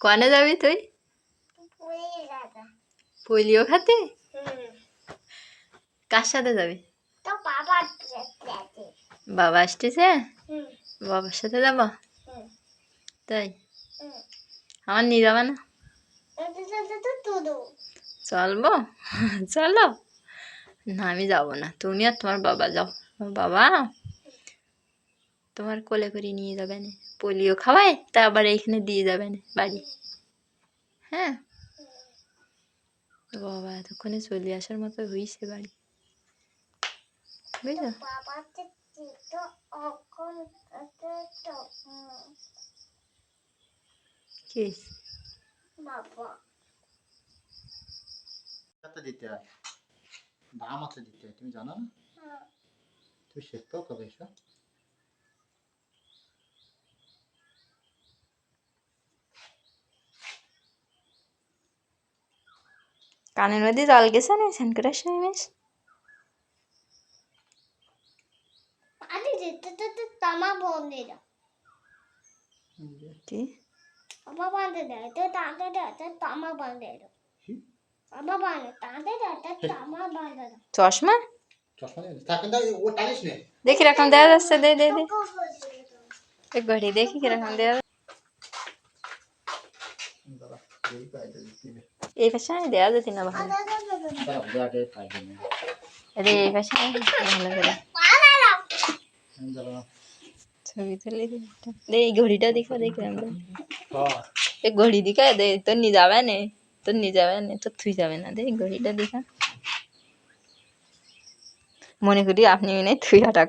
কনে যাবি তুই? পোলিও খাতে? কার সাথে যাবি? বাবা আসতেছে? বাবার সাথে যাব? তাই? আমার নিয়ে যাবে না? চলবো? চলো না, আমি যাবো না, তুমি আর তোমার বাবা যাও। বাবা তোমার কোলে করে নিয়ে যাবে না, পোলিও খাওয়ায়, তা আবার এইখানে দিয়ে যাবে না বাড়ি। হ্যাঁ বাবা এতক্ষণে চলে আসার মতো হয়েছে বাড়ি, বুঝলো? কি দিতে হয়, দাম আছে দিতে হয়, তুমি জানো না? তুমি শিখতেও কবে এসো? কানের মধ্যে জল গেছে না স্নান করার সময় বেশ? কি চশমা? দেখি কিরকম দেওয়া যাচ্ছে, দে দে দে এক ঘড়ি দেখি কিরকম দেওয়া যাচ্ছে। এই পাশে দেওয়া যেত না ভালো, এই পাশে ভালো করে ছবি তুলে দে। এই ঘড়িটা দেখো, দেখলাম এই ঘড়ি দিখা দে, তোর নিয়ে যাবে না, তোর নিয়ে যাবে না, তোর থুই যাবে না, দে ঘড়িটা দেখা। মনে করি আপনি থুই হাঁটা